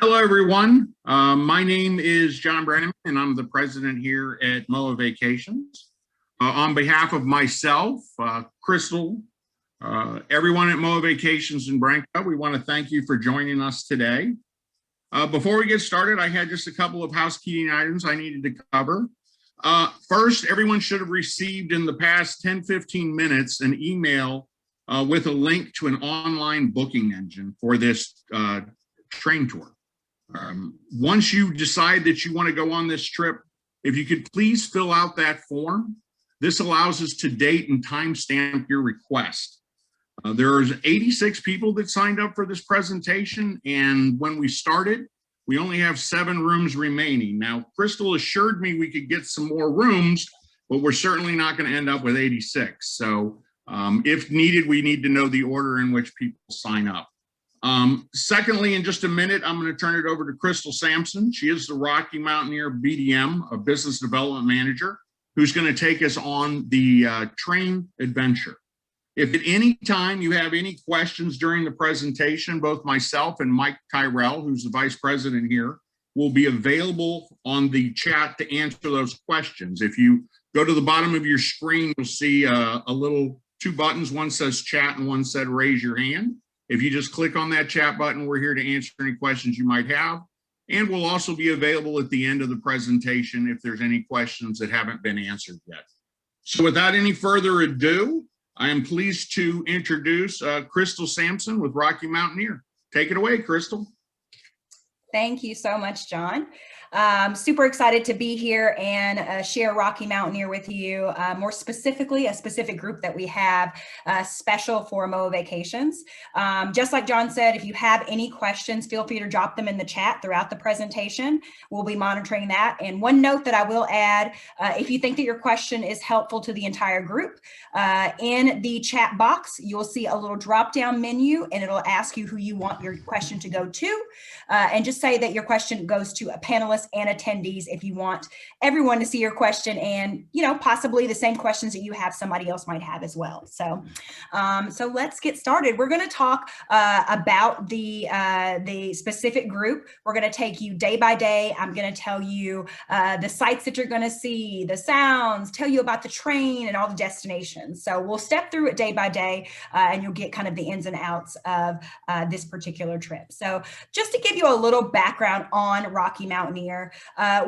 Hello, everyone. My name is John Brenneman, and I'm the president here at MOA Vacations. On behalf of myself, Crystal, everyone at MOA Vacations in Branca, we want to thank you for joining us today. Before we get started, I had just a couple of housekeeping items I needed to cover. First, everyone should have received in the past 10-15 minutes an email with a link to an online booking engine for this train tour. Once you decide that you want to go on this trip, if you could please fill out that form. This allows us to date and timestamp your request. There's 86 people that signed up for this presentation, and when we started, we only have 7 rooms remaining. Now, Crystal assured me we could get some more rooms, but we're certainly not going to end up with 86. So if needed, we need to know the order in which people sign up. Secondly, in just a minute, I'm going to turn it over to Crystal Samson. She is the Rocky Mountaineer BDM, a business development manager, who's going to take us on the train adventure. If at any time you have any questions during the presentation, both myself and Mike Tyrell, who's the vice president here, will be available on the chat to answer those questions. If you go to the bottom of your screen, you'll see a little 2 buttons. One says chat and one said raise your hand. If you just click on that chat button, we're here to answer any questions you might have. And we'll also be available at the end of the presentation if there's any questions that haven't been answered yet. So without any further ado, I am pleased to introduce Crystal Samson with Rocky Mountaineer. Take it away, Crystal. Thank you so much, John. Super excited to be here and share Rocky Mountaineer with you, more specifically a specific group that we have special for MOA Vacations. Just like John said, if you have any questions, feel free to drop them in the chat throughout the presentation. We'll be monitoring that. And one note that I will add, if you think that your question is helpful to the entire group, in the chat box, you'll see a little drop-down menu and it'll ask you who you want your question to go to. And just say that your question goes to a panelist and attendees if you want everyone to see your question and, you know, possibly the same questions that you have somebody else might have as well. So let's get started. We're going to talk about the specific group. We're going to take you day by day. I'm going to tell you the sights that you're going to see, the sounds, tell you about the train and all the destinations. So we'll step through it day by day and you'll get kind of the ins and outs of this particular trip. So just to give you a little background on Rocky Mountaineer,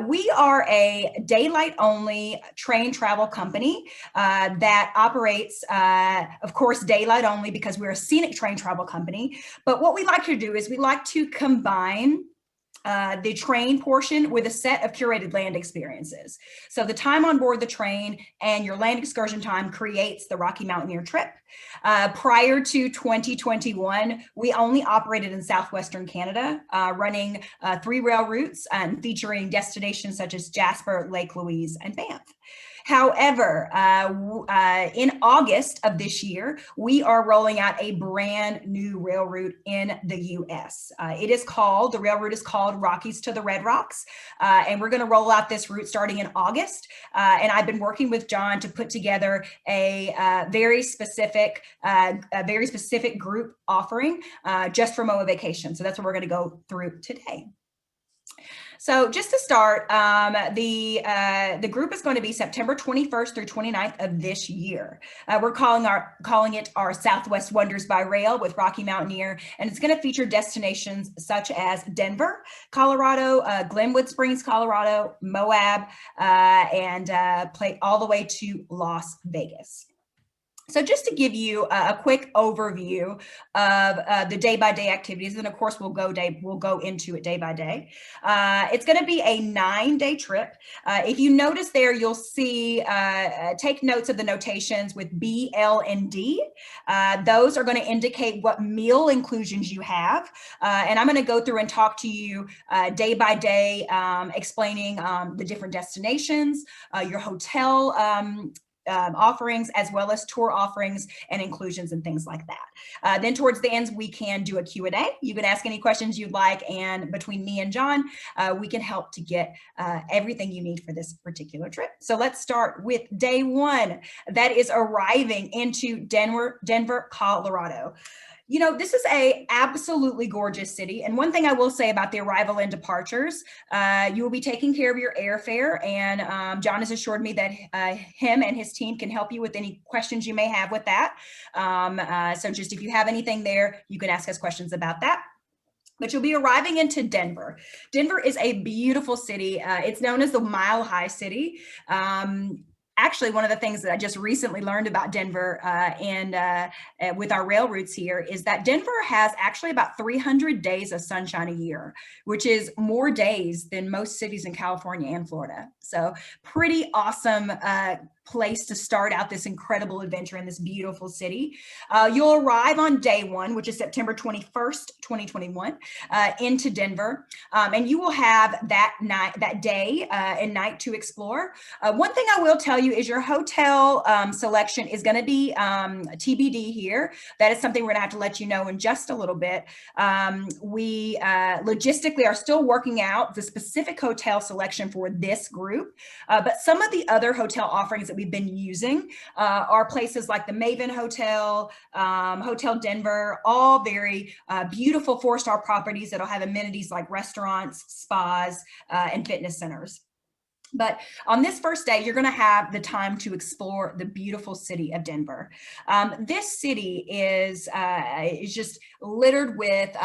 we are a daylight only train travel company that operates, of course, daylight only because we're a scenic train travel company. But what we like to do is we like to combine the train portion with a set of curated land experiences. So the time on board the train and your land excursion time creates the Rocky Mountaineer trip. Prior to 2021, we only operated in southwestern Canada, running 3 rail routes and featuring destinations such as Jasper, Lake Louise, and Banff. However, in August of this year, we are rolling out a brand new rail route in the U.S. The rail route is called Rockies to the Red Rocks, and we're going to roll out this route starting in August. And I've been working with John to put together a very specific group offering just for MOA Vacation. So that's what we're going to go through today. So just to start, the group is going to be September 21st through 29th of this year. We're calling it our Southwest Wonders by Rail with Rocky Mountaineer, and it's going to feature destinations such as Denver, Colorado, Glenwood Springs, Colorado, Moab, and all the way to Las Vegas. So just to give you a quick overview of the day-by-day activities, and of course we'll go into it day by day. It's going to be a 9-day trip. If you notice there, you'll see, take notes of the notations with B, L, and D. Those are going to indicate what meal inclusions you have. And I'm going to go through and talk to you day by day, explaining the different destinations, your hotel offerings, as well as tour offerings and inclusions and things like that. Then towards the end, we can do a Q&A. You can ask any questions you'd like, and between me and John, we can help to get everything you need for this particular trip. So let's start with day 1. That is arriving into Denver, Colorado. You know, this is a absolutely gorgeous city. And one thing I will say about the arrival and departures, you will be taking care of your airfare. And John has assured me that him and his team can help you with any questions you may have with that. So just if you have anything there, you can ask us questions about that. But you'll be arriving into Denver. Denver is a beautiful city. It's known as the Mile High City. Actually, one of the things that I just recently learned about Denver and with our rail routes here is that Denver has actually about 300 days of sunshine a year, which is more days than most cities in California and Florida. So pretty awesome place to start out this incredible adventure in this beautiful city. You'll arrive on day one, which is September 21st, 2021, into Denver. And you will have that day and night to explore. One thing I will tell you is your hotel selection is going to be TBD here. That is something we're going to have to let you know in just a little bit. We logistically are still working out the specific hotel selection for this group, but some of the other hotel offerings that we've been using are places like the Maven Hotel, Hotel Denver, all very beautiful 4-star properties that'll have amenities like restaurants, spas, and fitness centers. But on this first day, you're going to have the time to explore the beautiful city of Denver. This city is just littered with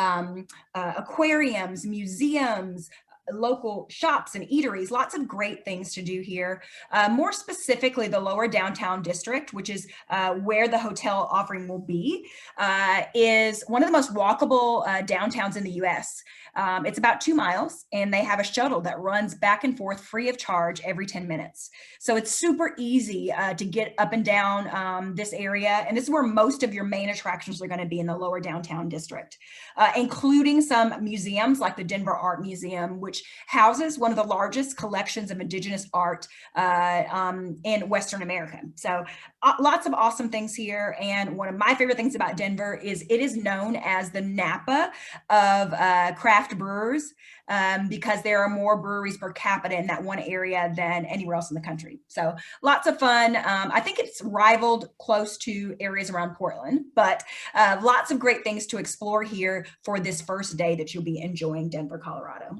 aquariums, museums, local shops and eateries, lots of great things to do here. More specifically, the lower downtown district, which is where the hotel offering will be, is one of the most walkable downtowns in the US. It's about 2 miles, and they have a shuttle that runs back and forth free of charge every 10 minutes. So it's super easy to get up and down this area. And this is where most of your main attractions are going to be in the lower downtown district, including some museums like the Denver Art Museum, which houses one of the largest collections of indigenous art in Western America. So lots of awesome things here. And one of my favorite things about Denver is it is known as the Napa of craft brewers because there are more breweries per capita in that one area than anywhere else in the country. So lots of fun. I think it's rivaled close to areas around Portland, but lots of great things to explore here for this first day that you'll be enjoying Denver, Colorado.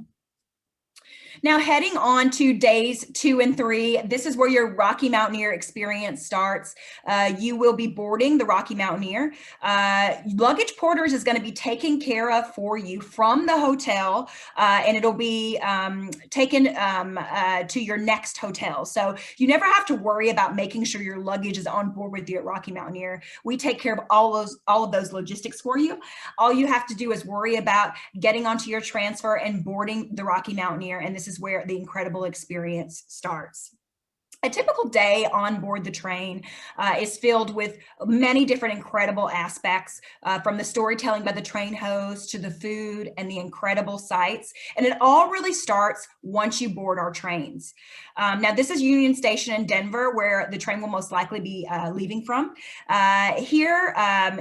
Now, heading on to days 2 and 3, this is where your Rocky Mountaineer experience starts. You will be boarding the Rocky Mountaineer. Luggage porters is going to be taken care of for you from the hotel, and it'll be taken to your next hotel. So you never have to worry about making sure your luggage is on board with you at Rocky Mountaineer. We take care of all of those logistics for you. All you have to do is worry about getting onto your transfer and boarding the Rocky Mountaineer, and this is where the incredible experience starts. A typical day on board the train is filled with many different incredible aspects, from the storytelling by the train host to the food and the incredible sights. And it all really starts once you board our trains. Now, this is Union Station in Denver, where the train will most likely be leaving from. Here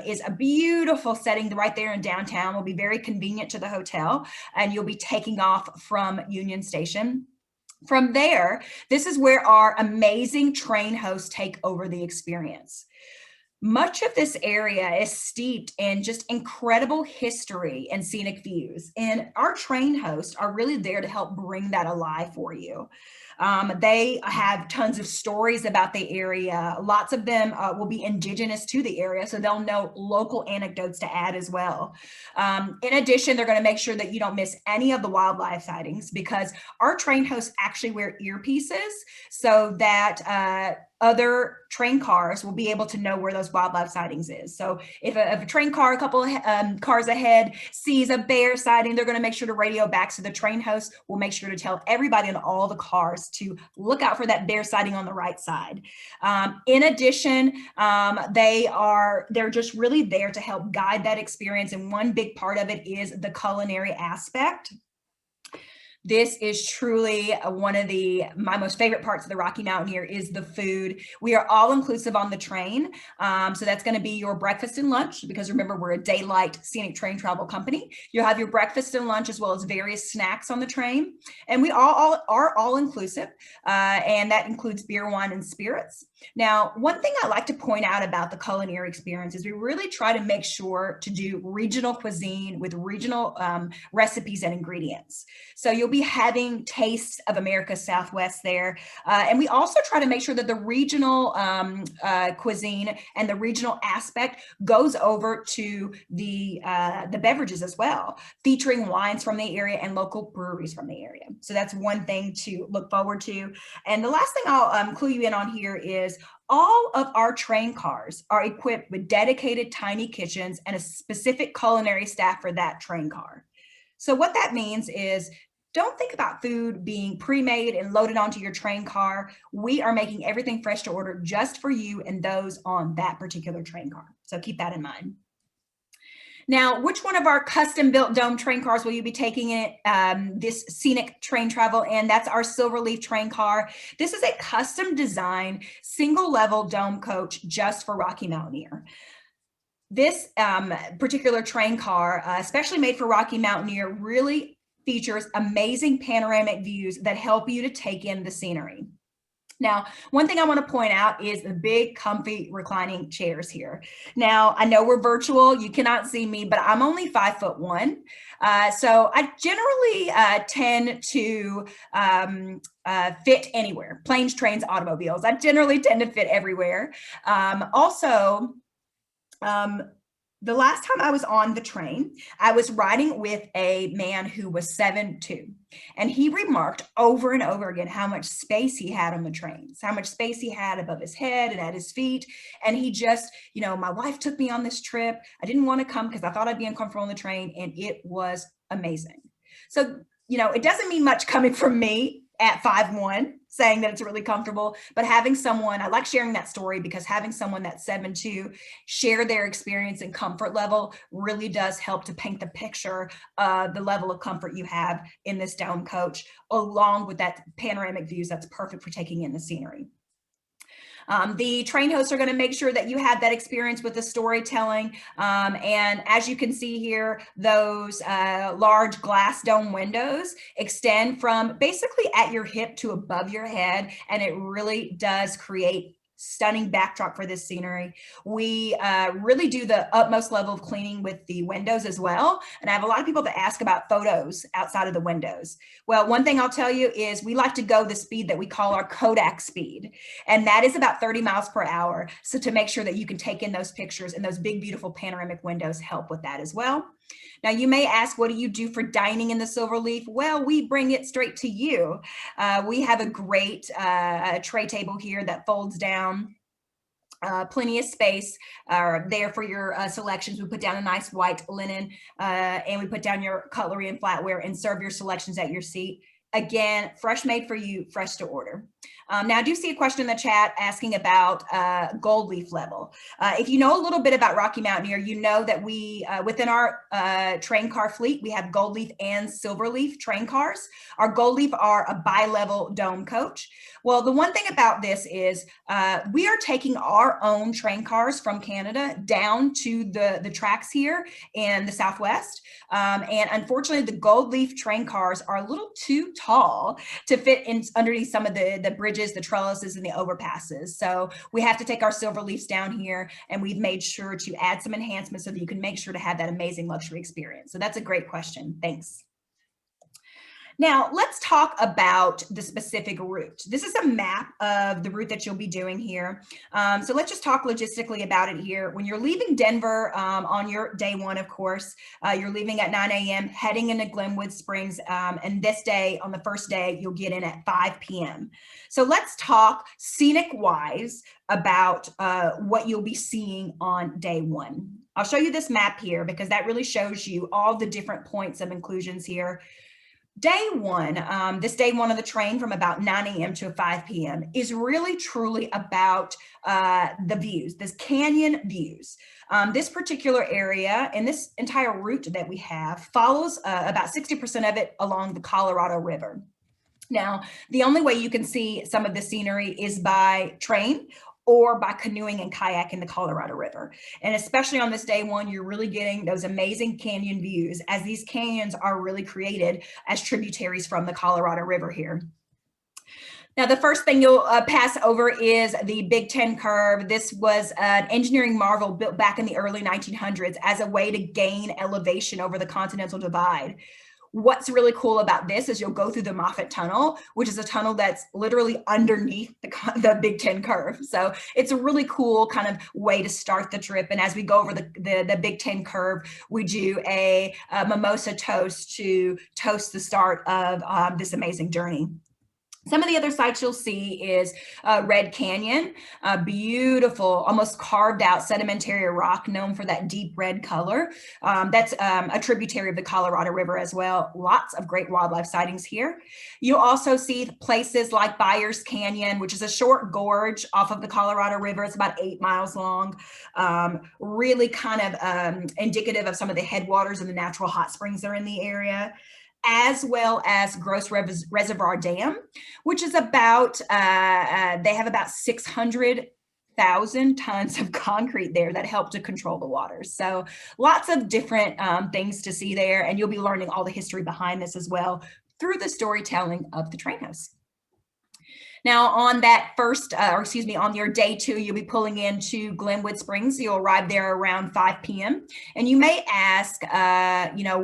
is a beautiful setting right there in downtown. Will be very convenient to the hotel, and you'll be taking off from Union Station. From there, this is where our amazing train hosts take over the experience. Much of this area is steeped in just incredible history and scenic views, and our train hosts are really there to help bring that alive for you. They have tons of stories about the area. Lots of them will be indigenous to the area, so they'll know local anecdotes to add as well. In addition, they're going to make sure that you don't miss any of the wildlife sightings, because our train hosts actually wear earpieces so that other train cars will be able to know where those wildlife sightings is. So if a train car, a couple of cars ahead, sees a bear sighting, they're going to make sure to radio back. So the train host will make sure to tell everybody in all the cars to look out for that bear sighting on the right side. In addition, they're just really there to help guide that experience. And one big part of it is the culinary aspect. This is truly one of my most favorite parts of the Rocky Mountaineer is the food. We are all inclusive on the train. So that's going to be your breakfast and lunch, because remember, we're a daylight scenic train travel company. You'll have your breakfast and lunch as well as various snacks on the train. And we are all inclusive. And that includes beer, wine, and spirits. Now, one thing I like to point out about the culinary experience is we really try to make sure to do regional cuisine with regional recipes and ingredients. So you'll be having tastes of America's Southwest there. And we also try to make sure that the regional cuisine and the regional aspect goes over to the beverages as well, featuring wines from the area and local breweries from the area. So that's one thing to look forward to. And the last thing I'll clue you in on here is all of our train cars are equipped with dedicated tiny kitchens and a specific culinary staff for that train car. So what that means is, don't think about food being pre-made and loaded onto your train car. We are making everything fresh to order just for you and those on that particular train car. So keep that in mind. Now, which one of our custom-built dome train cars will you be taking in this scenic train travel? And that's our Silverleaf train car. This is a custom-designed, single-level dome coach just for Rocky Mountaineer. This particular train car, especially made for Rocky Mountaineer, really features amazing panoramic views that help you to take in the scenery. Now, one thing I want to point out is the big comfy reclining chairs here. Now, I know we're virtual, you cannot see me, but I'm only 5'1". So I generally tend to fit anywhere, planes, trains, automobiles. I generally tend to fit everywhere. The last time I was on the train, I was riding with a man who was 7'2", and he remarked over and over again how much space he had on the trains, how much space he had above his head and at his feet. And he just, my wife took me on this trip. I didn't want to come because I thought I'd be uncomfortable on the train, and it was amazing. So, it doesn't mean much coming from me at 5'1", saying that it's really comfortable, but having someone, I like sharing that story because having someone that's 7'2" share their experience and comfort level really does help to paint the picture of the level of comfort you have in this dome coach, along with that panoramic views that's perfect for taking in the scenery. The train hosts are going to make sure that you have that experience with the storytelling. And as you can see here, those large glass dome windows extend from basically at your hip to above your head. And it really does create stunning backdrop for this scenery. We really do the utmost level of cleaning with the windows as well. And I have a lot of people that ask about photos outside of the windows. Well, one thing I'll tell you is we like to go the speed that we call our Kodak speed. And that is about 30 miles per hour. So to make sure that you can take in those pictures, and those big, beautiful panoramic windows help with that as well. Now, you may ask, what do you do for dining in the Silverleaf? Well, we bring it straight to you. We have a great tray table here that folds down. Plenty of space there for your selections. We put down a nice white linen and we put down your cutlery and flatware and serve your selections at your seat. Again, fresh made for you, fresh to order. Now, I do see a question in the chat asking about gold leaf level. If you know a little bit about Rocky Mountaineer, you know that we, within our train car fleet, we have gold leaf and silver leaf train cars. Our gold leaf are a bi-level dome coach. Well, the one thing about this is we are taking our own train cars from Canada down to the tracks here in the Southwest. And unfortunately, the gold leaf train cars are a little too tall to fit in underneath some of the bridges, the trellises, and the overpasses. So we have to take our silver leafs down here, and we've made sure to add some enhancements so that you can make sure to have that amazing luxury experience. So that's a great question. Thanks. Now, let's talk about the specific route. This is a map of the route that you'll be doing here. So let's just talk logistically about it here. When you're leaving Denver on your day one, of course, you're leaving at 9 a.m., heading into Glenwood Springs. And this day, on the first day, you'll get in at 5 p.m. So let's talk scenic-wise about what you'll be seeing on day one. I'll show you this map here because that really shows you all the different points of inclusions here. Day one, this day one of the train from about 9 a.m. to 5 p.m. is really truly about the views, this canyon views. This particular area and this entire route that we have follows about 60% of it along the Colorado River. Now, the only way you can see some of the scenery is by train or by canoeing and kayaking the Colorado River. And especially on this day one, you're really getting those amazing canyon views, as these canyons are really created as tributaries from the Colorado River here. Now, the first thing you'll pass over is the Big Ten curve. This was an engineering marvel built back in the early 1900s as a way to gain elevation over the Continental Divide. What's really cool about this is you'll go through the Moffat Tunnel, which is a tunnel that's literally underneath the Big Ten curve. So it's a really cool kind of way to start the trip. And as we go over the Big Ten curve, we do a mimosa toast to toast the start of this amazing journey. Some of the other sites you'll see is Red Canyon, a beautiful, almost carved out sedimentary rock known for that deep red color. That's a tributary of the Colorado River as well. Lots of great wildlife sightings here. You'll also see places like Byers Canyon, which is a short gorge off of the Colorado River. It's about 8 miles long, really kind of indicative of some of the headwaters and the natural hot springs that are in the area, as well as Gross Reservoir Dam, which is about, they have about 600,000 tons of concrete there that help to control the waters. So lots of different things to see there, and you'll be learning all the history behind this as well through the storytelling of the train host. Now, on that on your day 2, you'll be pulling into Glenwood Springs. You'll arrive there around 5 p.m. And you may ask,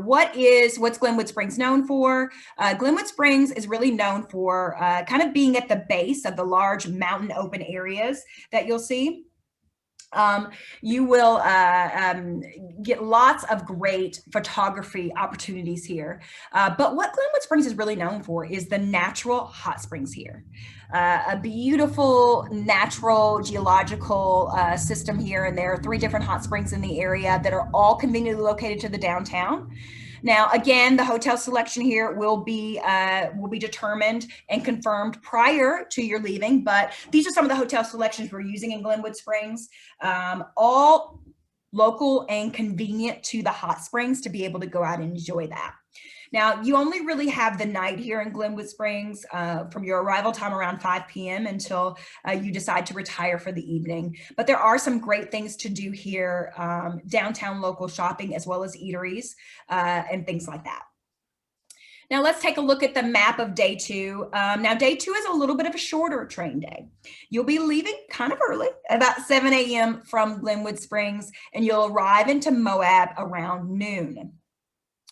what's Glenwood Springs known for? Glenwood Springs is really known for kind of being at the base of the large mountain open areas that you'll see. You will get lots of great photography opportunities here. But what Glenwood Springs is really known for is the natural hot springs here. A beautiful natural geological system here, and there are 3 different hot springs in the area that are all conveniently located to the downtown. Now, again, the hotel selection here will be determined and confirmed prior to your leaving, but these are some of the hotel selections we're using in Glenwood Springs, all local and convenient to the hot springs to be able to go out and enjoy that. Now, you only really have the night here in Glenwood Springs from your arrival time around 5 p.m. until you decide to retire for the evening. But there are some great things to do here, downtown local shopping, as well as eateries and things like that. Now let's take a look at the map of day 2. Now day 2 is a little bit of a shorter train day. You'll be leaving kind of early, about 7 a.m. from Glenwood Springs, and you'll arrive into Moab around noon.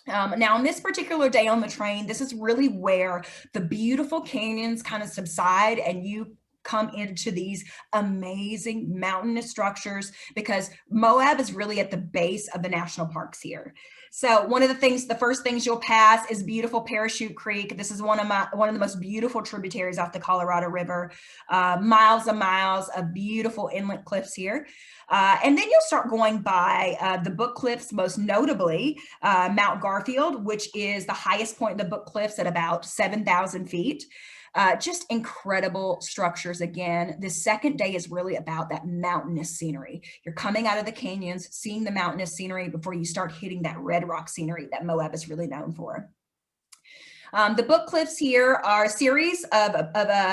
Now on this particular day on the train, this is really where the beautiful canyons kind of subside and you come into these amazing mountainous structures, because Moab is really at the base of the national parks here. So one of the first things you'll pass is beautiful Parachute Creek. This is one of the most beautiful tributaries off the Colorado River. Miles and miles of beautiful inlet cliffs here. And then you'll start going by the Book Cliffs, most notably Mount Garfield, which is the highest point in the Book Cliffs at about 7,000 feet. Just incredible structures. Again, the second day is really about that mountainous scenery. You're coming out of the canyons, seeing the mountainous scenery before you start hitting that red rock scenery that Moab is really known for. The Book Cliffs here are a series of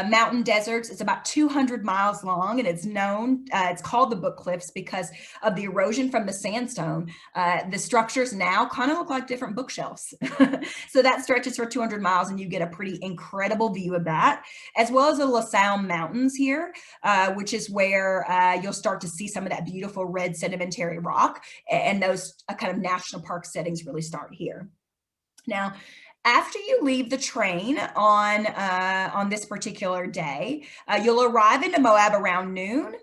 mountain deserts. It's about 200 miles long, and it's called the Book Cliffs because of the erosion from the sandstone. The structures now kind of look like different bookshelves. So that stretches for 200 miles, and you get a pretty incredible view of that, as well as the LaSalle Mountains here, which is where you'll start to see some of that beautiful red sedimentary rock, and those kind of national park settings really start here. Now, after you leave the train on this particular day, you'll arrive into Moab around noon.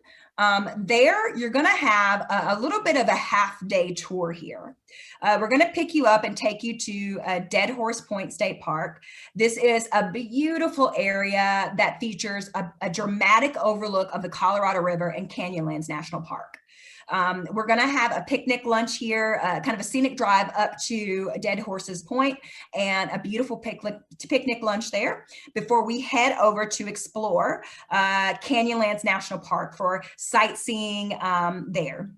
There, you're going to have a little bit of a half-day tour here. We're going to pick you up and take you to Dead Horse Point State Park. This is a beautiful area that features a dramatic overlook of the Colorado River and Canyonlands National Park. We're going to have a picnic lunch here, kind of a scenic drive up to Dead Horses Point, and a beautiful picnic lunch there before we head over to explore Canyonlands National Park for sightseeing there.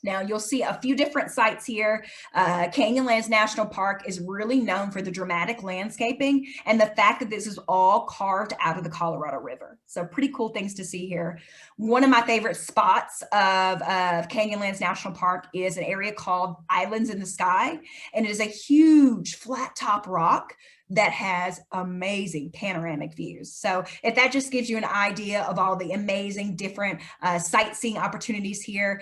Now, you'll see a few different sites here. Canyonlands National Park is really known for the dramatic landscaping and the fact that this is all carved out of the Colorado River. So pretty cool things to see here. One of my favorite spots of Canyonlands National Park is an area called Islands in the Sky, and it is a huge flat top rock that has amazing panoramic views. So if that just gives you an idea of all the amazing different sightseeing opportunities here,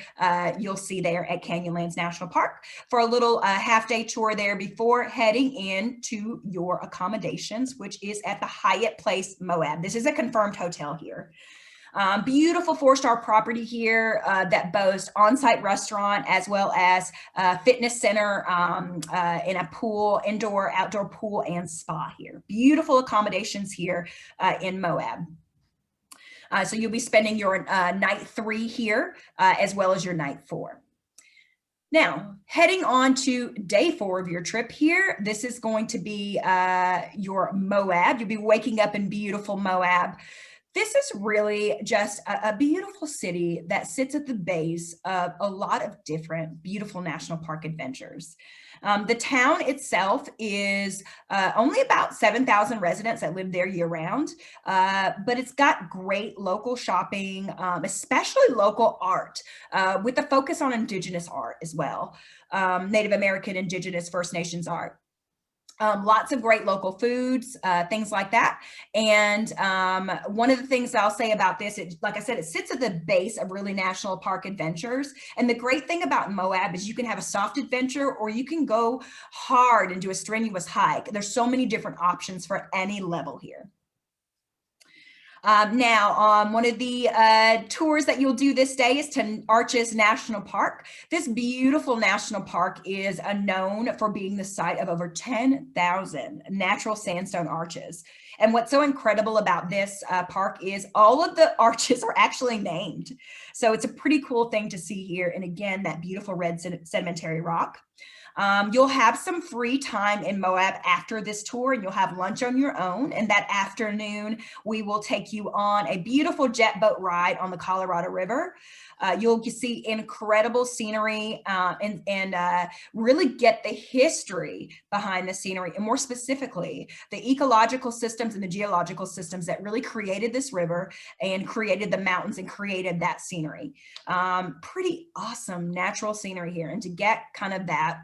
you'll see there at Canyonlands National Park for a little half-day tour there before heading into your accommodations, which is at the Hyatt Place Moab. This is a confirmed hotel here. Beautiful 4-star property here that boasts on-site restaurant as well as fitness center in a pool, indoor, outdoor pool and spa here. Beautiful accommodations here in Moab. So you'll be spending your night 3 here as well as your night 4. Now, heading on to day 4 of your trip here, this is going to be your Moab. You'll be waking up in beautiful Moab. This is really just a beautiful city that sits at the base of a lot of different beautiful national park adventures. The town itself is only about 7,000 residents that live there year round, but it's got great local shopping, especially local art, with a focus on Indigenous art as well, Native American, Indigenous, First Nations art. Lots of great local foods, things like that. And one of the things I'll say about this, like I said, it sits at the base of really national park adventures. And the great thing about Moab is you can have a soft adventure or you can go hard and do a strenuous hike. There's so many different options for any level here. Now, one of the tours that you'll do this day is to Arches National Park. This beautiful national park is known for being the site of over 10,000 natural sandstone arches. And what's so incredible about this park is all of the arches are actually named. So it's a pretty cool thing to see here. And again, that beautiful red sedimentary rock. You'll have some free time in Moab after this tour, and you'll have lunch on your own. And that afternoon, we will take you on a beautiful jet boat ride on the Colorado River. You'll see incredible scenery and really get the history behind the scenery, and more specifically, the ecological systems and the geological systems that really created this river and created the mountains and created that scenery. Pretty awesome natural scenery here. And to get kind of that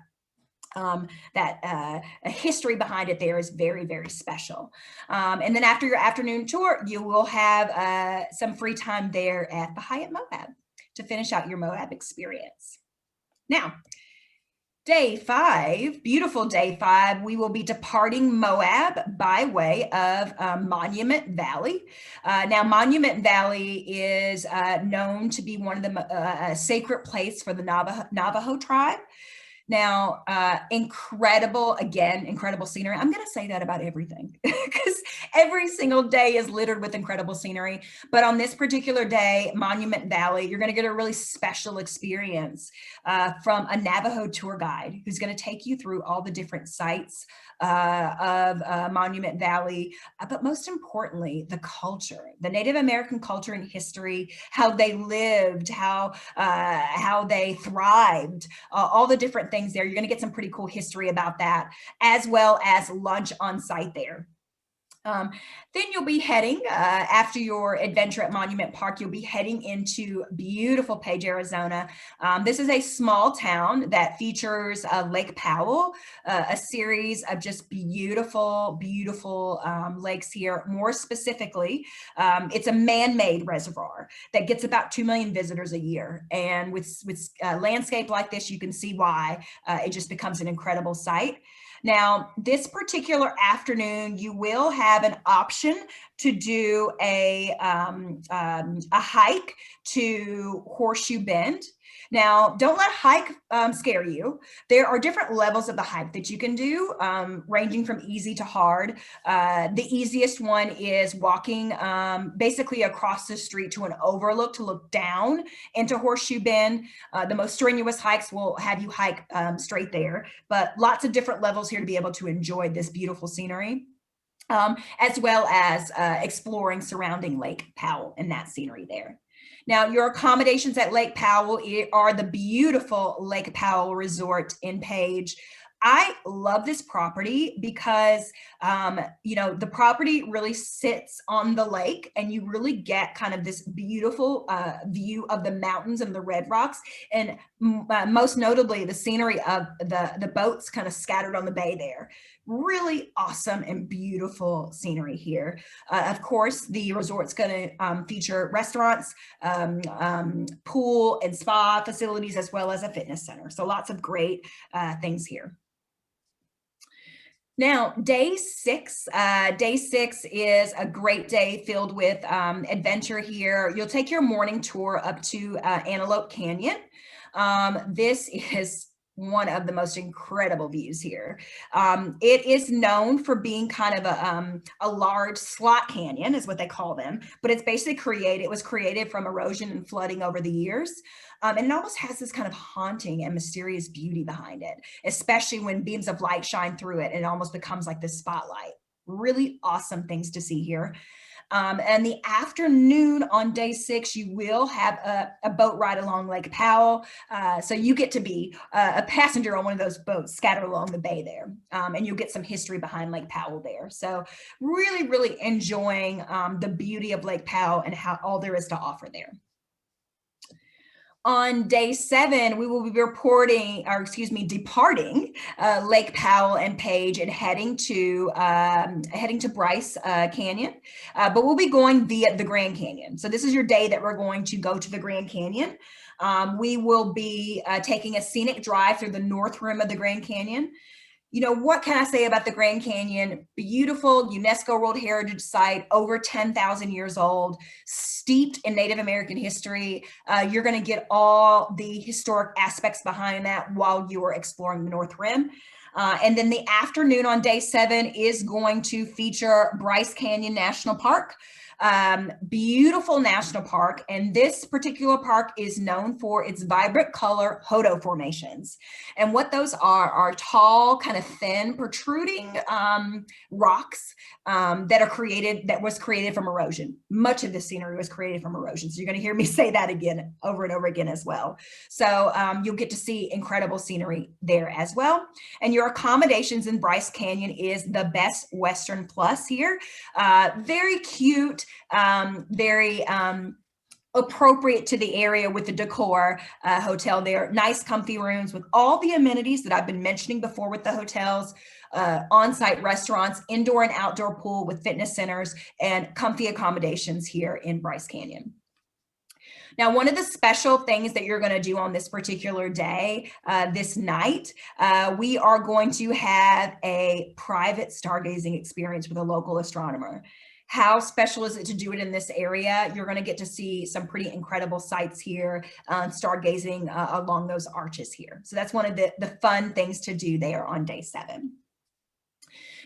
a history behind it there is very, very special. And then after your afternoon tour, you will have some free time there at the Hyatt Moab to finish out your Moab experience. Now, day 5, beautiful day 5, we will be departing Moab by way of Monument Valley. Now, Monument Valley is known to be one of the sacred place for the Navajo tribe. Now, incredible scenery. I'm going to say that about everything because every single day is littered with incredible scenery. But on this particular day, Monument Valley, you're going to get a really special experience from a Navajo tour guide who's going to take you through all the different sites of Monument Valley, but most importantly, the culture, the Native American culture and history, how they lived, how they thrived, all the different things there. You're going to get some pretty cool history about that, as well as lunch on site there. Then you'll be heading, after your adventure at Monument Park, you'll be heading into beautiful Paige, Arizona. This is a small town that features Lake Powell, a series of just beautiful, beautiful lakes here. More specifically, it's a man-made reservoir that gets about 2 million visitors a year. And with landscape like this, you can see why it just becomes an incredible sight. Now, this particular afternoon, you will have an option to do a hike to Horseshoe Bend. Now, don't let hike scare you. There are different levels of the hike that you can do, ranging from easy to hard. The easiest one is walking basically across the street to an overlook to look down into Horseshoe Bend. The most strenuous hikes will have you hike straight there, but lots of different levels here to be able to enjoy this beautiful scenery. As well as exploring surrounding Lake Powell and that scenery there. Now, your accommodations at Lake Powell are the beautiful Lake Powell Resort in Paige. I love this property because, the property really sits on the lake and you really get kind of this beautiful view of the mountains and the red rocks. And most notably, the scenery of the boats kind of scattered on the bay there. Really awesome and beautiful scenery here. Of course, the resort's going to feature restaurants, pool and spa facilities, as well as a fitness center. So lots of great things here. Now, day six is a great day filled with adventure here. You'll take your morning tour up to Antelope Canyon. This is one of the most incredible views here. It is known for being kind of a large slot canyon is what they call them, but it's basically it was created from erosion and flooding over the years. And it almost has this kind of haunting and mysterious beauty behind it, especially when beams of light shine through it and it almost becomes like this spotlight. Really awesome things to see here. And the afternoon on day 6, you will have a boat ride along Lake Powell. So you get to be a passenger on one of those boats scattered along the bay there. And you'll get some history behind Lake Powell there. So really, really enjoying the beauty of Lake Powell and how all there is to offer there. On day 7, we will be departing Lake Powell and Paige and heading to Bryce Canyon, but we'll be going via the Grand Canyon. So this is your day that we're going to go to the Grand Canyon. We will be taking a scenic drive through the north rim of the Grand Canyon. You know, what can I say about the Grand Canyon? Beautiful UNESCO World Heritage Site, over 10,000 years old, steeped in Native American history. You're going to get all the historic aspects behind that while you are exploring the North Rim. And then the afternoon on day 7 is going to feature Bryce Canyon National Park. Beautiful national park, and this particular park is known for its vibrant color hodo formations. And what those are tall, kind of thin, protruding rocks that was created from erosion. Much of the scenery was created from erosion. So you're going to hear me say that again over and over again as well. So you'll get to see incredible scenery there as well. And your accommodations in Bryce Canyon is the Best Western Plus here. Very cute, very appropriate to the area with the decor hotel there. Nice, comfy rooms with all the amenities that I've been mentioning before with the hotels, on-site restaurants, indoor and outdoor pool with fitness centers, and comfy accommodations here in Bryce Canyon. Now, one of the special things that you're going to do on this particular day, this night, we are going to have a private stargazing experience with a local astronomer. How special is it to do it in this area? You're going to get to see some pretty incredible sights here, stargazing along those arches here. So that's one of the fun things to do there on day 7.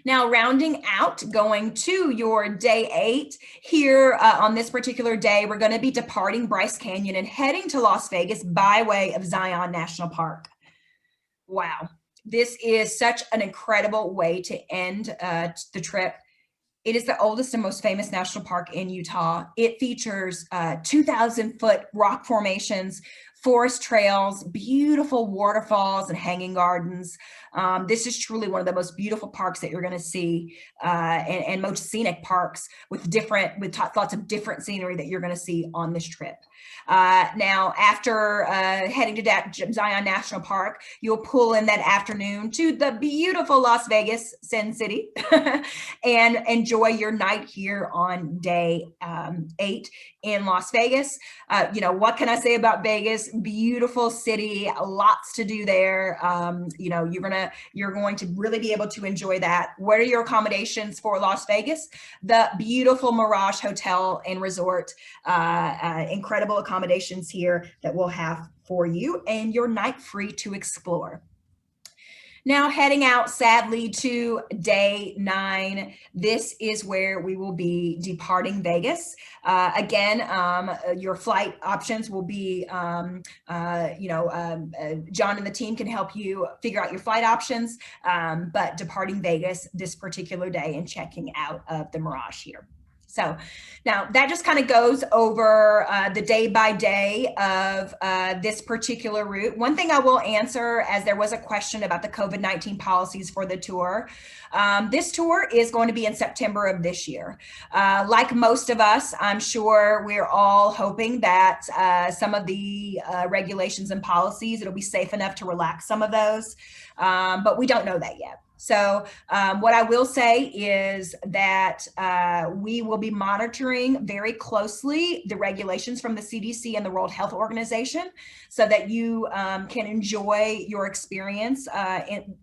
Now, rounding out, going to your day 8, here on this particular day, we're going to be departing Bryce Canyon and heading to Las Vegas by way of Zion National Park. Wow, this is such an incredible way to end the trip. It is the oldest and most famous national park in Utah. It features 2,000-foot rock formations, forest trails, beautiful waterfalls and hanging gardens. This is truly one of the most beautiful parks that you're going to see, and most scenic parks with lots of different scenery that you're going to see on this trip. Now, after heading to Zion National Park, you'll pull in that afternoon to the beautiful Las Vegas, Sin City, and enjoy your night here on day 8 in Las Vegas. You know, what can I say about Vegas? Beautiful city, lots to do there. You know, you're going to really be able to enjoy that. What are your accommodations for Las Vegas? The beautiful Mirage Hotel and Resort, incredible accommodations here that we'll have for you and your night free to explore. Now, heading out, sadly, to day 9, this is where we will be departing Vegas. Again, your flight options will be, John and the team can help you figure out your flight options, but departing Vegas this particular day and checking out of the Mirage here. So now that just kind of goes over the day by day of this particular route. One thing I will answer, as there was a question about the COVID-19 policies for the tour. This tour is going to be in September of this year. Like most of us, I'm sure we're all hoping that some of the regulations and policies, it'll be safe enough to relax some of those, but we don't know that yet. So what I will say is that we will be monitoring very closely the regulations from the CDC and the World Health Organization so that you can enjoy your experience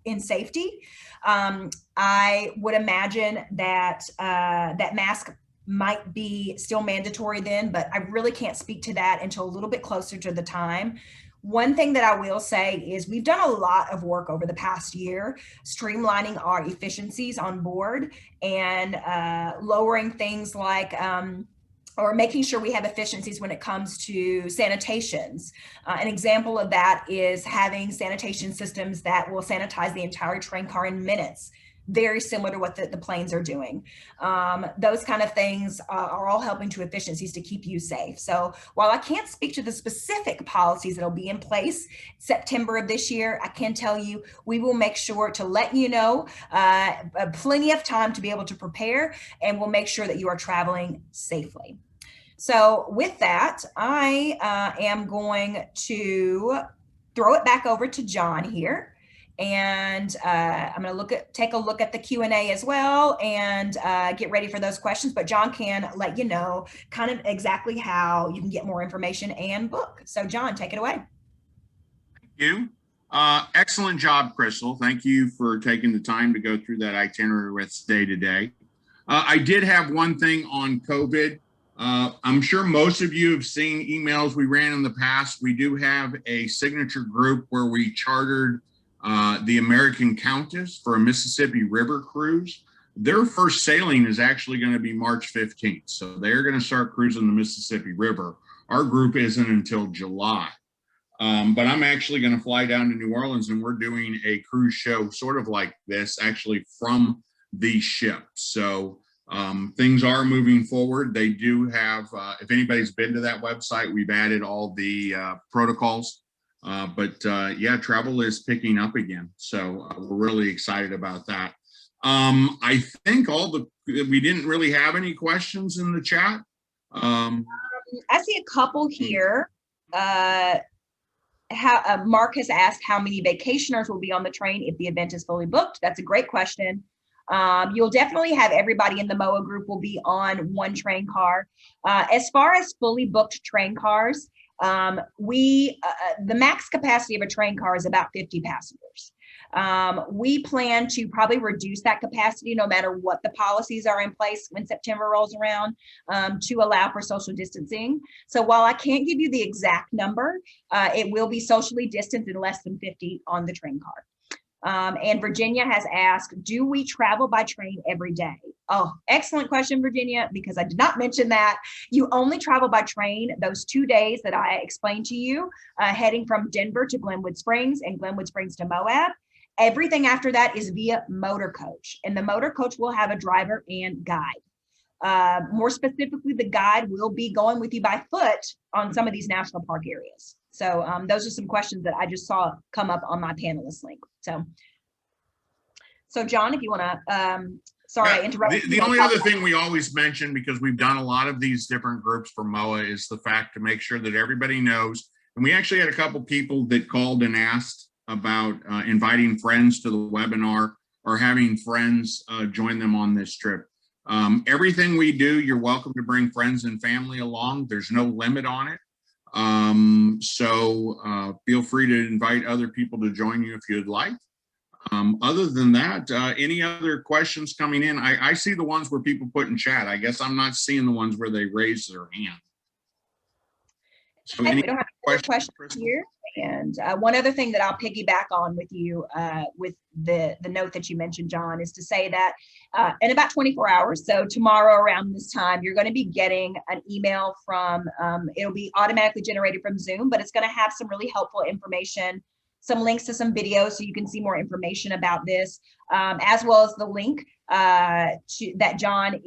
in safety. I would imagine that that mask might be still mandatory then, but I really can't speak to that until a little bit closer to the time. One thing that I will say is we've done a lot of work over the past year, streamlining our efficiencies on board and lowering things like or making sure we have efficiencies when it comes to sanitations. An example of that is having sanitation systems that will sanitize the entire train car in minutes, very similar to what the planes are doing. Those kind of things are all helping to efficiencies to keep you safe. So while I can't speak to the specific policies that'll be in place September of this year, I can tell you we will make sure to let you know plenty of time to be able to prepare, and we'll make sure that you are traveling safely. So with that, I am going to throw it back over to John here. And I'm going to take a look at the Q&A as well and get ready for those questions. But John can let you know kind of exactly how you can get more information and book. So John, take it away. Thank you. Excellent job, Crystal. Thank you for taking the time to go through that itinerary with us day to day. I did have one thing on COVID. I'm sure most of you have seen emails we ran in the past. We do have a signature group where we chartered the American Countess for a Mississippi River cruise. Their first sailing is actually going to be March 15th. So they're going to start cruising the Mississippi River. Our group isn't until July. But I'm actually going to fly down to New Orleans, and we're doing a cruise show sort of like this, actually from the ship. So things are moving forward. They do have, if anybody's been to that website, we've added all the protocols. But yeah, travel is picking up again. So we're really excited about that. I think we didn't really have any questions in the chat. I see a couple here. Mark has asked how many vacationers will be on the train if the event is fully booked. That's a great question. You'll definitely have everybody in the MOA group will be on one train car. As far as fully booked train cars, the max capacity of a train car is about 50 passengers. We plan to probably reduce that capacity no matter what the policies are in place when September rolls around, to allow for social distancing. So while I can't give you the exact number, it will be socially distanced in less than 50 on the train car. And Virginia has asked, do we travel by train every day? Oh, excellent question, Virginia, because I did not mention that. You only travel by train those 2 days that I explained to you, heading from Denver to Glenwood Springs and Glenwood Springs to Moab. Everything after that is via motor coach, and the motor coach will have a driver and guide. More specifically, the guide will be going with you by foot on some of these national park areas. So those are some questions that I just saw come up on my panelist link. So John, if you want to, sorry, I interrupted. The only other thing we always mention, because we've done a lot of these different groups for MOA, is the fact to make sure that everybody knows. And we actually had a couple people that called and asked about inviting friends to the webinar or having friends join them on this trip. Everything we do, you're welcome to bring friends and family along. There's no limit on it. So feel free to invite other people to join you if you'd like. Other than that, any other questions coming in? I see the ones where people put in chat. I guess I'm not seeing the ones where they raise their hand. So we don't have any questions here. And one other thing that I'll piggyback on with you, with the note that you mentioned, John, is to say that in about 24 hours, so tomorrow around this time, you're going to be getting an email from, it'll be automatically generated from Zoom, but it's going to have some really helpful information, some links to some videos so you can see more information about this, as well as the link that John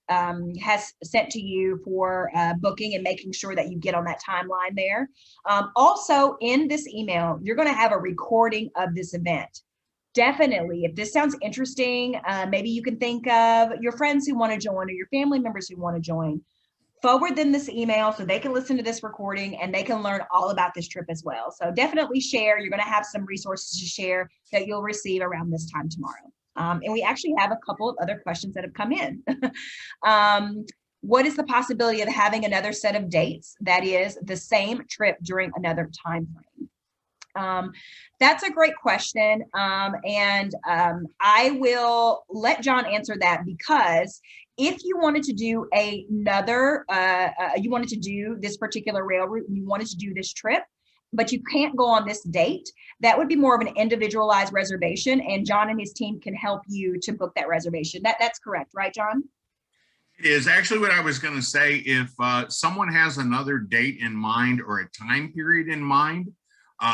has sent to you for booking and making sure that you get on that timeline there. Also in this email, you're going to have a recording of this event. Definitely, if this sounds interesting, maybe you can think of your friends who want to join or your family members who want to join. forward them this email so they can listen to this recording and they can learn all about this trip as well. So definitely share. You're going to have some resources to share that you'll receive around this time tomorrow. And we actually have a couple of other questions that have come in. What is the possibility of having another set of dates that is the same trip during another time frame? That's a great question. I will let John answer that, because if you wanted to do another, you wanted to do this particular rail route and you wanted to do this trip, but you can't go on this date, that would be more of an individualized reservation, and John and his team can help you to book that reservation. That's correct, right, John? It is actually what I was going to say. If someone has another date in mind or a time period in mind,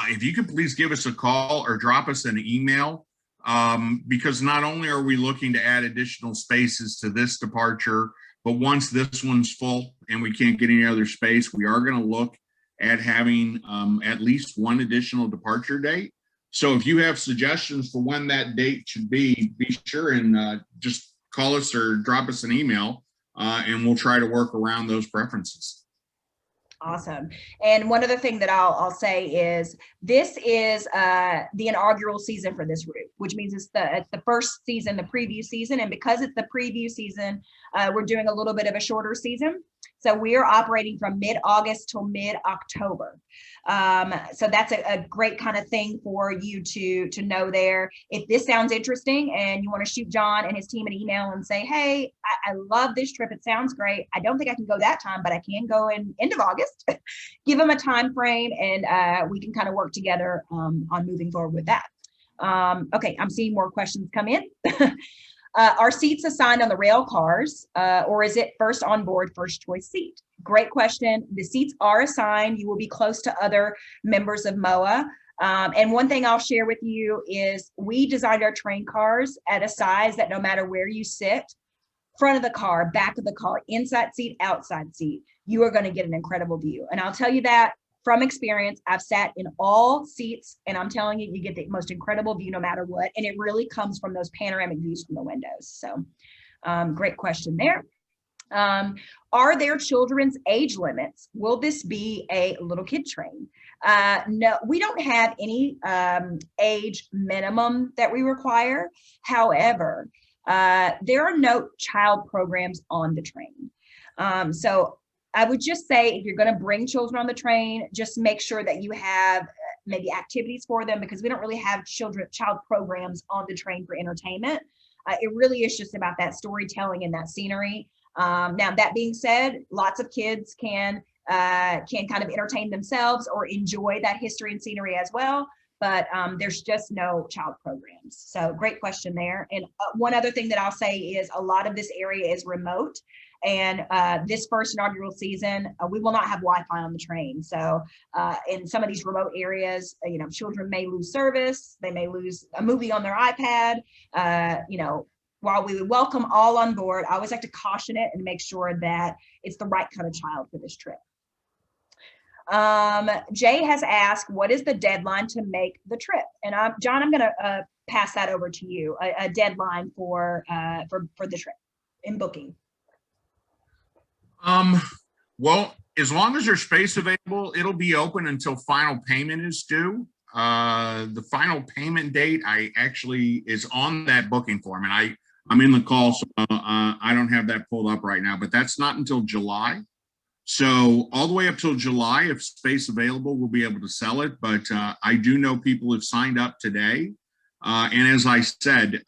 if you could please give us a call or drop us an email, because not only are we looking to add additional spaces to this departure, but once this one's full and we can't get any other space, we are going to look at having at least one additional departure date. So if you have suggestions for when that date should be sure and just call us or drop us an email, and we'll try to work around those preferences. Awesome. And one other thing that I'll say is this is the inaugural season for this route, which means it's the first season, the preview season. And because it's the preview season, we're doing a little bit of a shorter season. So we are operating from mid-August till mid-October. So that's a great kind of thing for you to know there. If this sounds interesting and you want to shoot John and his team an email and say, hey, I love this trip. It sounds great. I don't think I can go that time, but I can go in end of August. Give them a time frame and we can kind of work together on moving forward with that. Okay, I'm seeing more questions come in. Are seats assigned on the rail cars, or is it first on board, first choice seat? Great question. The seats are assigned. You will be close to other members of MOA. And one thing I'll share with you is we designed our train cars at a size that no matter where you sit, front of the car, back of the car, inside seat, outside seat, you are going to get an incredible view. And I'll tell you that from experience. I've sat in all seats and I'm telling you, you get the most incredible view no matter what. And it really comes from those panoramic views from the windows. So great question there. Are there children's age limits? Will this be a little kid train? No, we don't have any age minimum that we require. However, there are no child programs on the train. So I would just say if you're going to bring children on the train, just make sure that you have maybe activities for them, because we don't really have child programs on the train for entertainment. It really is just about that storytelling and that scenery. Now, that being said, lots of kids can kind of entertain themselves or enjoy that history and scenery as well. But there's just no child programs. So great question there. And one other thing that I'll say is a lot of this area is remote. And this first inaugural season, we will not have Wi-Fi on the train. So in some of these remote areas, children may lose service. They may lose a movie on their iPad. While we would welcome all on board, I always like to caution it and make sure that it's the right kind of child for this trip. Jay has asked, what is the deadline to make the trip? And John, I'm going to pass that over to you, a deadline for the trip in booking. Well, as long as there's space available, it'll be open until final payment is due. The final payment date is on that booking form, and I'm in the call, so I don't have that pulled up right now, but that's not until July. So all the way up till July, if space available, we'll be able to sell it. But I do know people have signed up today. And as I said,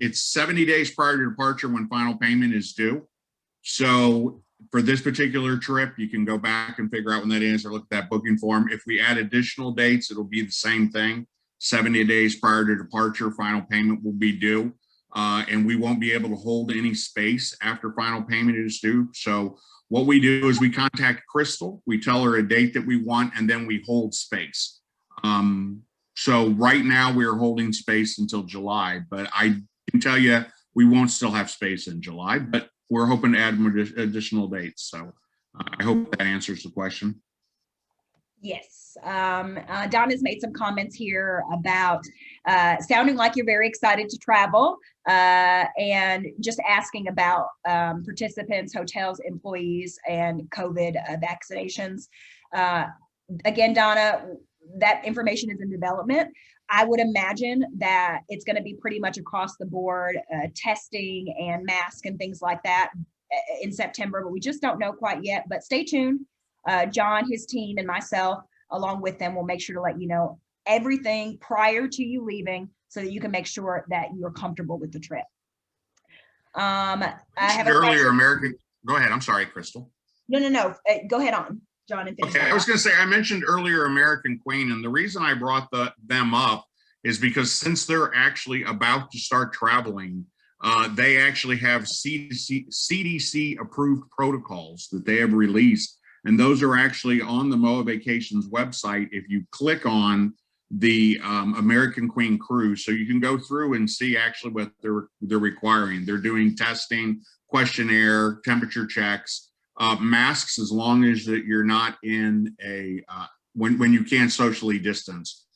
it's 70 days prior to departure when final payment is due. So for this particular trip, you can go back and figure out when that is or look at that booking form. If we add additional dates, it'll be the same thing. 70 days prior to departure, final payment will be due. And we won't be able to hold any space after final payment is due. So what we do is we contact Crystal, we tell her a date that we want, and then we hold space. So right now we're holding space until July, but I can tell you we won't still have space in July, but we're hoping to add more additional dates. So I hope that answers the question. Yes. Don has made some comments here about sounding like you're very excited to travel, and just asking about participants, hotels, employees, and COVID vaccinations. Again, Donna, that information is in development. I would imagine that it's going to be pretty much across the board, testing and mask and things like that in September, but we just don't know quite yet. But stay tuned. John, his team, and myself, along with them, will make sure to let you know everything prior to you leaving so that you can make sure that you're comfortable with the trip. I have earlier American. Go ahead. I'm sorry, Crystal. No. Go ahead on, John. And okay, I was going to say, I mentioned earlier American Queen, and the reason I brought them up is because since they're actually about to start traveling, they actually have CDC approved protocols that they have released. And those are actually on the Moa Vacations website. If you click on the American Queen cruise, so you can go through and see actually what they're requiring. They're doing testing, questionnaire, temperature checks, masks as long as that you're not in a when you can't socially distance.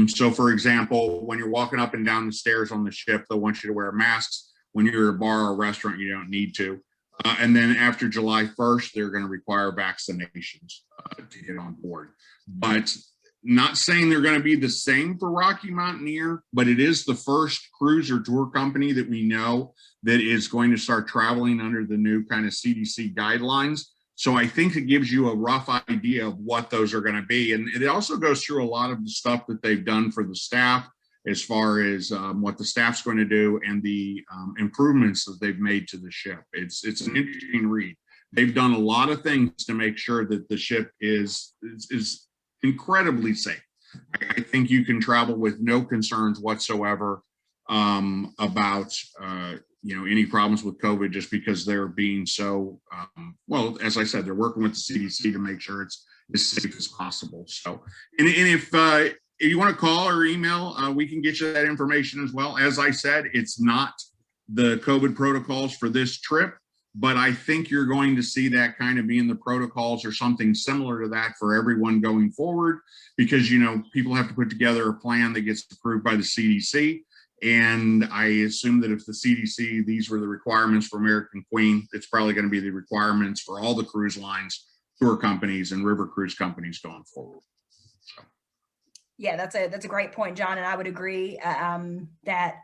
So for example, when you're walking up and down the stairs on the ship, they'll want you to wear masks. When you're at a bar or a restaurant, you don't need to. And then after July 1st, they're going to require vaccinations to get on board. But not saying they're going to be the same for Rocky Mountaineer, but it is the first cruise or tour company that we know that is going to start traveling under the new kind of CDC guidelines. So I think it gives you a rough idea of what those are going to be. And it also goes through a lot of the stuff that they've done for the staff, as far as what the staff's going to do and the improvements that they've made to the ship. It's an interesting read. They've done a lot of things to make sure that the ship is incredibly safe. I think you can travel with no concerns whatsoever about any problems with COVID, just because they're being so well, as I said, they're working with the CDC to make sure it's as safe as possible. So, and if you want to call or email, we can get you that information as well. As I said, it's not the COVID protocols for this trip, but I think you're going to see that kind of be in the protocols or something similar to that for everyone going forward, because, people have to put together a plan that gets approved by the CDC. And I assume that if the CDC, these were the requirements for American Queen, it's probably going to be the requirements for all the cruise lines, tour companies, and river cruise companies going forward. So. Yeah, that's a great point, John, and I would agree that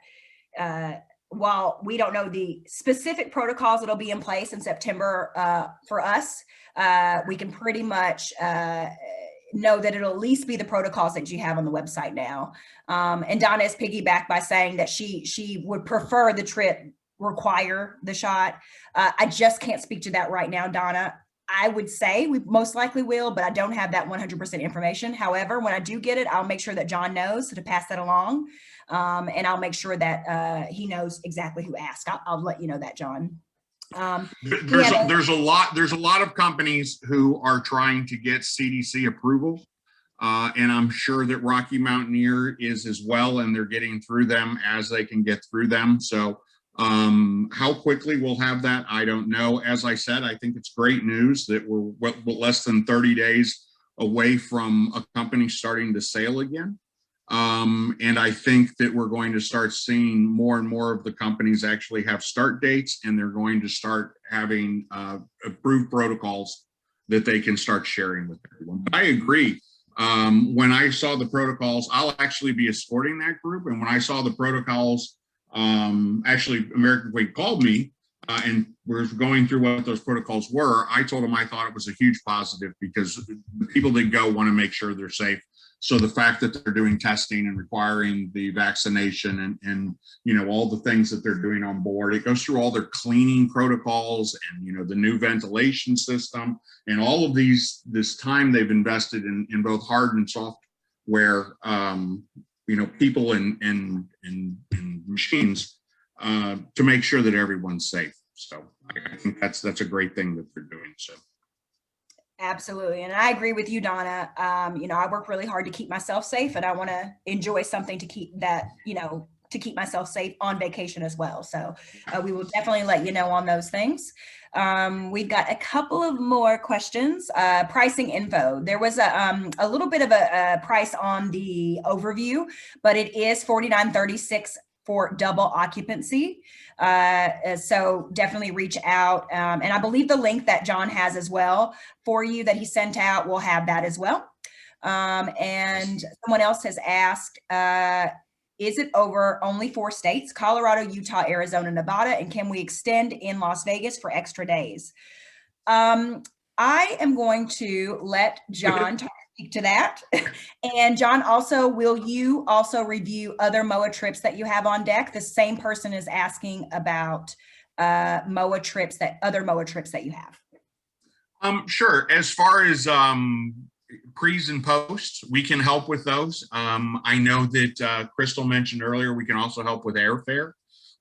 while we don't know the specific protocols that'll be in place in September for us, we can pretty much know that it'll at least be the protocols that you have on the website now. And Donna is piggybacked by saying that she would prefer the trip require the shot. I just can't speak to that right now, Donna. I would say we most likely will, but I don't have that 100% information. However, when I do get it, I'll make sure that John knows to pass that along. And I'll make sure that he knows exactly who asked. I'll let you know that, John. There's a lot of companies who are trying to get CDC approval. And I'm sure that Rocky Mountaineer is as well, and they're getting through them as they can get through them. So how quickly we'll have that, I don't know. As I said, I think it's great news that we're less than 30 days away from a company starting to sail again. And I think that we're going to start seeing more and more of the companies actually have start dates, and they're going to start having approved protocols that they can start sharing with everyone. But I agree. When I saw the protocols, I'll actually be escorting that group. And when I saw the protocols, actually American Queen called me and we're going through what those protocols were. I told them I thought it was a huge positive, because the people that go want to make sure they're safe. So the fact that they're doing testing and requiring the vaccination and all the things that they're doing on board, it goes through all their cleaning protocols and, the new ventilation system and all of this time they've invested in both hard and software, people and machines to make sure that everyone's safe. So I think that's a great thing that they're doing. So. Absolutely. And I agree with you, Donna. I work really hard to keep myself safe, and I want to enjoy something to keep that, to to keep myself safe on vacation as well. So we will definitely let you know on those things. We've got a couple of more questions. Pricing info. There was a little bit of a price on the overview, but it is $49.36 for double occupancy. So definitely reach out. And I believe the link that John has as well for you that he sent out will have that as well. And someone else has asked, is it over only 4 states, Colorado, Utah, Arizona, Nevada, and can we extend in Las Vegas for extra days? I am going to let John speak to that. And John, also, will you also review other MOA trips that you have on deck? The same person is asking about MOA trips, other MOA trips that you have. Sure. As far as pre's and posts, we can help with those. I know that Crystal mentioned earlier, we can also help with airfare.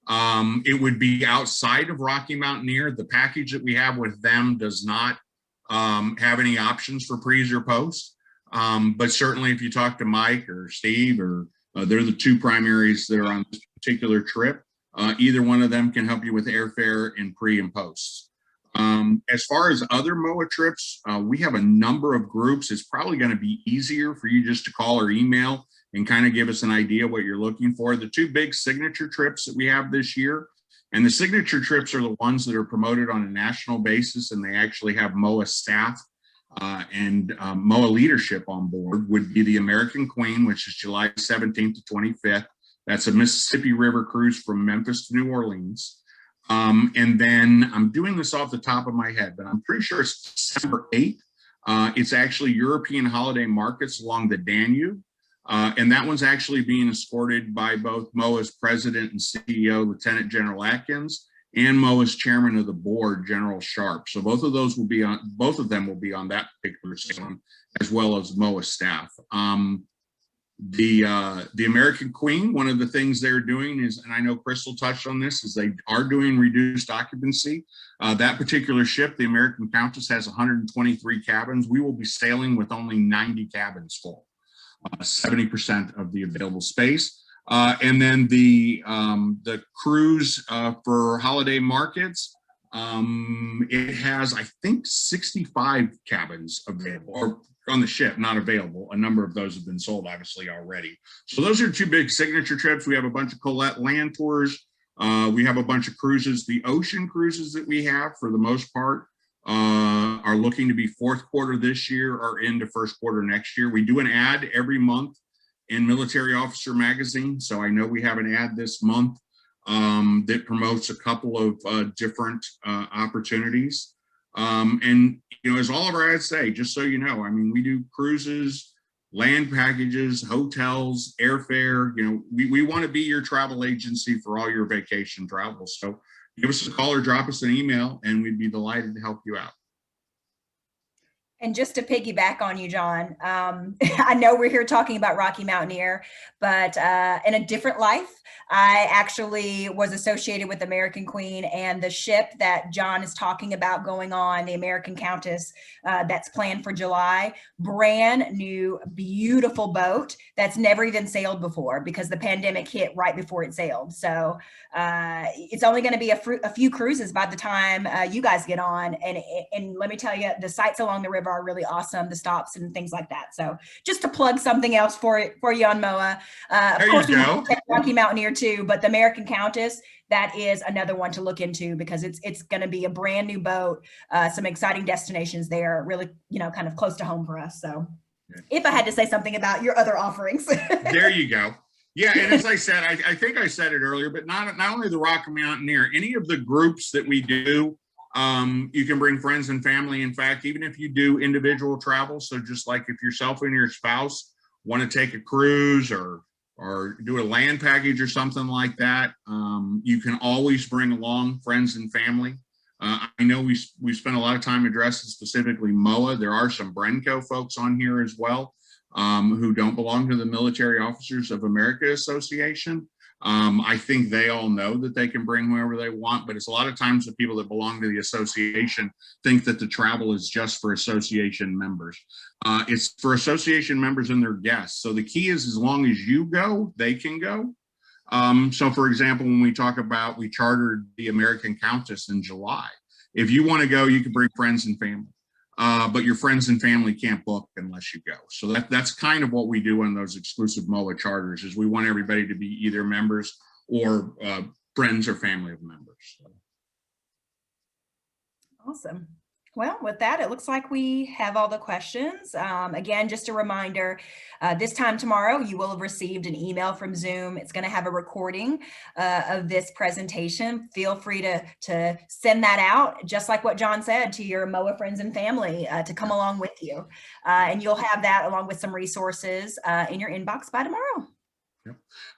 It would be outside of Rocky Mountaineer. The package that we have with them does not have any options for pre's or posts. But certainly if you talk to Mike or Steve, or they're the 2 primaries that are on this particular trip, either one of them can help you with airfare and pre and posts. As far as other MOA trips, we have a number of groups. It's probably going to be easier for you just to call or email and kind of give us an idea what you're looking for. The 2 big signature trips that we have this year, and the signature trips are the ones that are promoted on a national basis, and they actually have MOA staff and MOA leadership on board, would be the American Queen, which is July 17th to 25th. That's a Mississippi River cruise from Memphis to New Orleans. And then I'm doing this off the top of my head, but I'm pretty sure it's December 8th. It's actually European holiday markets along the Danube. And that one's actually being escorted by both MOA's president and CEO, Lieutenant General Atkins, and MOA's chairman of the board, General Sharp. So both of them will be on that particular sailing, as well as MOA staff. The American Queen, one of the things they're doing is, and I know Crystal touched on this, is they are doing reduced occupancy. That particular ship, the American Countess, has 123 cabins. We will be sailing with only 90 cabins full, 70% of the available space. And then the cruise for holiday markets, it has, I think, 65 cabins available, or on the ship, not available. A number of those have been sold, obviously, already. So those are 2 big signature trips. We have a bunch of Colette land tours. We have a bunch of cruises. The ocean cruises that we have, for the most part, are looking to be 4th quarter this year or into 1st quarter next year. We do an ad every month in Military Officer Magazine. So I know we have an ad this month that promotes a couple of different opportunities. And, you know, as all of our ads say, just so you know, I mean, we do cruises, land packages, hotels, airfare. You know, we want to be your travel agency for all your vacation travel. So give us a call or drop us an email, and we'd be delighted to help you out. And just to piggyback on you, John, I know we're here talking about Rocky Mountaineer, but in a different life, I actually was associated with American Queen, and the ship that John is talking about going on, the American Countess, that's planned for July, brand new, beautiful boat that's never even sailed before because the pandemic hit right before it sailed. So it's only going to be a few cruises by the time you guys get on. And let me tell you, the sights along the river are really awesome, the stops and things like that. So just to plug something else for you on MOA. Of course, we will check Rocky Mountaineer too, but the American Countess, that is another one to look into because it's going to be a brand new boat, some exciting destinations there, really, you know, kind of close to home for us. So if I had to say something about your other offerings. There you go. Yeah, and as I said, I think I said it earlier, but not only the Rocky Mountaineer, any of the groups that we do, you can bring friends and family. In fact, even if you do individual travel, so just like if yourself and your spouse want to take a cruise or do a land package or something like that, you can always bring along friends and family. I know we spent a lot of time addressing specifically MOA. There are some Brenco folks on here as well who don't belong to the Military Officers of America Association. I think they all know that they can bring whoever they want, but it's a lot of times the people that belong to the association think that the travel is just for association members. It's for association members and their guests. So the key is, as long as you go, they can go. So for example, when we talk about, we chartered the American Countess in July. If you want to go, you can bring friends and family. But your friends and family can't book unless you go. So that's kind of what we do on those exclusive MOA charters, is we want everybody to be either members or friends or family of members. So. Awesome. Well, with that, it looks like we have all the questions. Again, just a reminder, this time tomorrow, you will have received an email from Zoom. It's going to have a recording of this presentation. Feel free to send that out, just like what John said, to your MOA friends and family to come along with you. And you'll have that along with some resources in your inbox by tomorrow. Yep.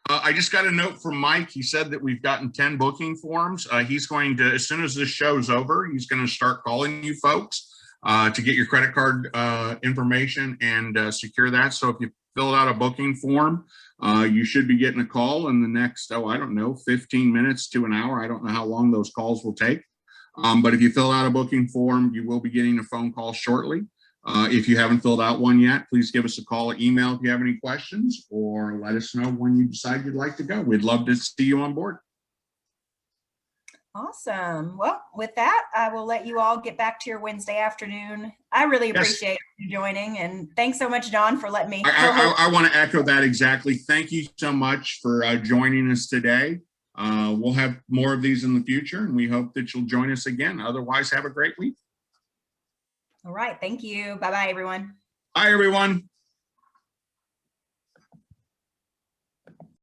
I just got a note from Mike. He said that we've gotten 10 booking forms. He's going to, as soon as this show's over, he's going to start calling you folks to get your credit card information and secure that. So if you fill out a booking form, you should be getting a call in the next, I don't know, 15 minutes to an hour. I don't know how long those calls will take. But if you fill out a booking form, you will be getting a phone call shortly. If you haven't filled out one yet, please give us a call or email if you have any questions, or let us know when you decide you'd like to go. We'd love to see you on board. Awesome. Well, with that, I will let you all get back to your Wednesday afternoon. I really appreciate you joining, and thanks so much, John, for letting me. I want to echo that exactly. Thank you so much for joining us today. We'll have more of these in the future, and we hope that you'll join us again. Otherwise, have a great week. All right. Thank you. Bye-bye, everyone. Bye, everyone.